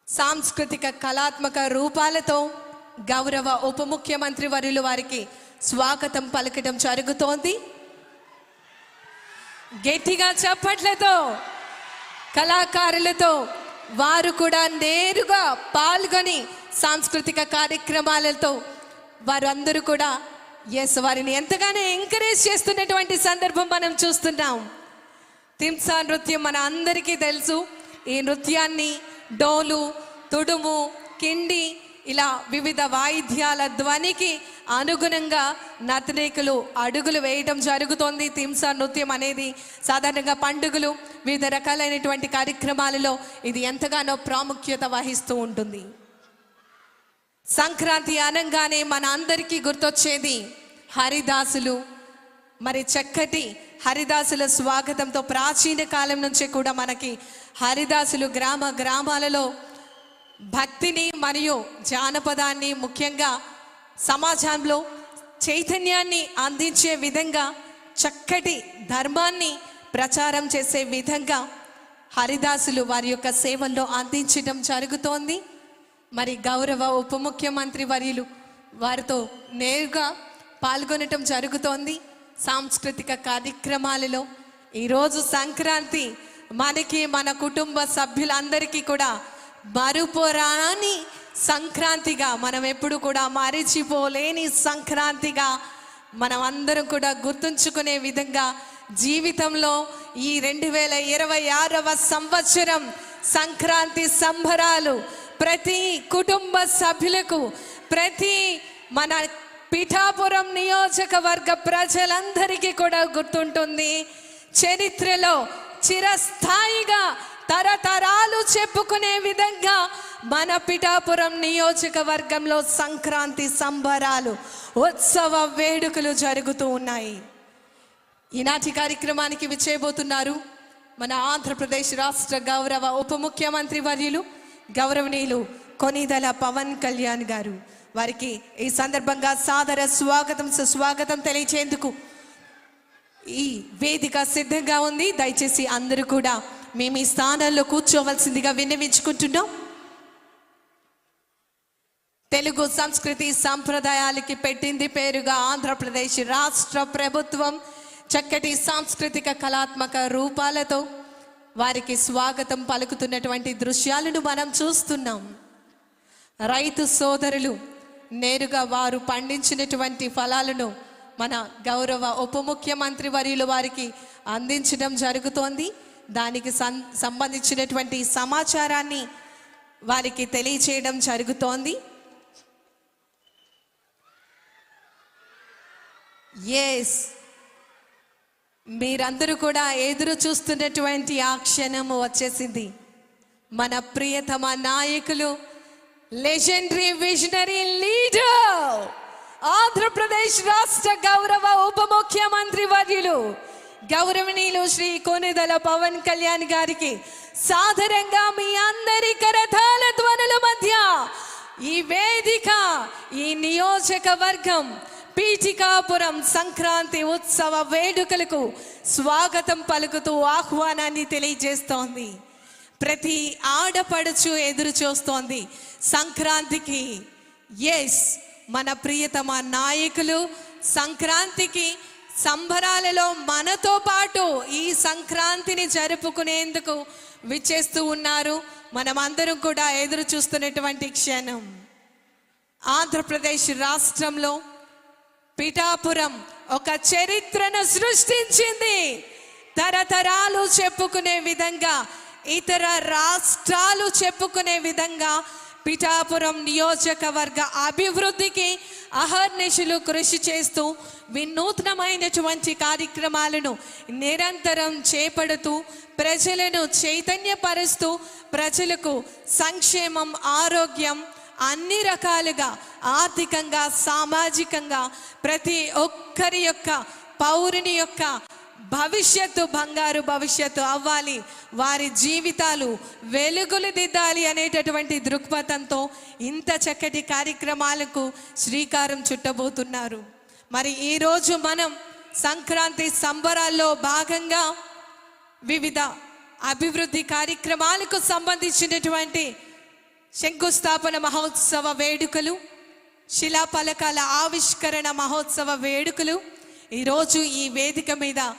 సాంస్కృతిక కళాత్మక రూపాలతో గౌరవ ఉప ముఖ్యమంత్రి వర్యులు వారికి స్వాగతం పలకడం జరుగుతోంది. గట్టిగా చప్పట్లతో కళాకారులతో వారు కూడా నేరుగా పాల్గొని సాంస్కృతిక కార్యక్రమాలతో వారందరూ కూడా వారిని ఎంతగానో ఎంకరేజ్ చేస్తున్నటువంటి సందర్భం మనం చూస్తున్నాం. తింసా నృత్యం మన అందరికీ తెలుసు. ఈ నృత్యాన్ని డోలు, తుడుము, కిండి ఇలా వివిధ వాయిద్యాల ధ్వనికి అనుగుణంగా నర్తనీకులు అడుగులు వేయడం జరుగుతోంది. తింసా నృత్యం అనేది సాధారణంగా పండుగలు, వివిధ రకాలైనటువంటి కార్యక్రమాలలో ఇది ఎంతగానో ప్రాముఖ్యత వహిస్తూ ఉంటుంది. సంక్రాంతి అనగానే మన అందరికీ గుర్తొచ్చేది హరిదాసులు. మరి చక్కటి హరిదాసుల స్వాగతంతో ప్రాచీన కాలం నుంచి కూడా మనకి హరిదాసులు గ్రామాలలో భక్తిని మరియు జానపదాన్ని, ముఖ్యంగా సమాజంలో చైతన్యాన్ని అందించే విధంగా, చక్కటి ధర్మాన్ని ప్రచారం చేసే విధంగా హరిదాసులు వారి యొక్క సేవల్లో అందించడం జరుగుతోంది. మరి గౌరవ ఉప ముఖ్యమంత్రి వర్యులు వారితో నేరుగా పాల్గొనటం జరుగుతోంది సాంస్కృతిక కార్యక్రమాలలో. ఈరోజు సంక్రాంతి మనకి, మన కుటుంబ సభ్యులందరికీ కూడా మరుపురాని సంక్రాంతిగా, మనం ఎప్పుడు కూడా మరిచిపోలేని సంక్రాంతిగా మనం అందరం కూడా గుర్తుంచుకునే విధంగా జీవితంలో ఈ 2026వ సంవత్సరం సంక్రాంతి సంబరాలు ప్రతి కుటుంబ సభ్యులకు, ప్రతి మన పిఠాపురం నియోజకవర్గ ప్రజలందరికీ కూడా గుర్తుంటుంది. చరిత్రలో చిరస్థాయిగా తరతరాలు చెప్పుకునే విధంగా మన పిఠాపురం నియోజకవర్గంలో సంక్రాంతి సంబరాలు, ఉత్సవ వేడుకలు జరుగుతూ ఉన్నాయి. ఈనాటి కార్యక్రమానికి విచ్చేయబోతున్నారు మన ఆంధ్రప్రదేశ్ రాష్ట్ర గౌరవ ఉప ముఖ్యమంత్రి వర్యులు గౌరవనీయులు కొనిదెల పవన్ కళ్యాణ్ గారు. వారికి ఈ సందర్భంగా సాదర సుస్వాగతం తెలియచేందుకు ఈ వేదిక సిద్ధంగా ఉంది. దయచేసి అందరూ కూడా మేము ఈ స్థానాల్లో కూర్చోవలసిందిగా విన్నవించుకుంటున్నాం. తెలుగు సంస్కృతి సంప్రదాయాలకి పెట్టింది పేరుగా ఆంధ్రప్రదేశ్ రాష్ట్ర ప్రభుత్వం చక్కటి సాంస్కృతిక కళాత్మక రూపాలతో వారికి స్వాగతం పలుకుతున్నటువంటి దృశ్యాలను మనం చూస్తున్నాం. రైతు సోదరులు నేరుగా వారు పండించినటువంటి ఫలాలను మన గౌరవ ఉప ముఖ్యమంత్రి వర్యులు వారికి అందించడం జరుగుతోంది. దానికి సంబంధించినటువంటి సమాచారాన్ని వారికి తెలియచేయడం జరుగుతోంది. మీరందరూ కూడా ఎదురు చూస్తున్నటువంటి ఆ క్షణము వచ్చేసింది. మన ప్రియతమ నాయకులు, లెజెండరీ విజనరీ లీడర్, ఆంధ్రప్రదేశ్ రాష్ట్ర గౌరవ ఉప ముఖ్యమంత్రి వర్యులు గౌరవనీయులు శ్రీ కొనిదెల పవన్ కళ్యాణ్ గారికి సాదరంగా మీ అందరి కరతాళ ధ్వనుల మధ్య ఈ వేదిక, ఈ నియోజకవర్గం పీఠికాపురం సంక్రాంతి ఉత్సవ వేడుకలకు స్వాగతం పలుకుతూ ఆహ్వానాన్ని తెలియజేస్తోంది. ప్రతి ఆడపడుచు ఎదురు చూస్తోంది సంక్రాంతికి. మన ప్రియతమ నాయకులు సంక్రాంతికి సంబరాలలో మనతో పాటు ఈ సంక్రాంతిని జరుపుకునేందుకు విచ్చేస్తూ ఉన్నారు. మనమందరం కూడా ఎదురు చూస్తున్నటువంటి క్షణం. ఆంధ్రప్రదేశ్ రాష్ట్రంలో పిఠాపురం ఒక చరిత్రను సృష్టించింది. తరతరాలు చెప్పుకునే విధంగా, ఇతర రాష్ట్రాలు చెప్పుకునే విధంగా పిఠాపురం నియోజకవర్గ అభివృద్ధికి అహర్నిశలు కృషి చేస్తూ వినూత్నమైనటువంటి కార్యక్రమాలను నిరంతరం చేపడుతూ ప్రజలను చైతన్యపరుస్తూ ప్రజలకు సంక్షేమం, ఆరోగ్యం అన్ని రకాలుగా ఆర్థికంగా, సామాజికంగా ప్రతి ఒక్కరి యొక్క పౌరుని యొక్క భవిష్యత్తు బంగారు భవిష్యత్తు అవ్వాలి, వారి జీవితాలు వెలుగులు దిద్దాలి అనేటటువంటి దృక్పథంతో ఇంత చక్కటి కార్యక్రమాలకు శ్రీకారం చుట్టబోతున్నారు. మరి ఈరోజు మనం సంక్రాంతి సంబరాల్లో భాగంగా వివిధ అభివృద్ధి కార్యక్రమాలకు సంబంధించినటువంటి శంకుస్థాపన మహోత్సవ వేడుకలు, శిలాఫలకాల ఆవిష్కరణ మహోత్సవ వేడుకలు ఈరోజు ఈ వేదిక మీద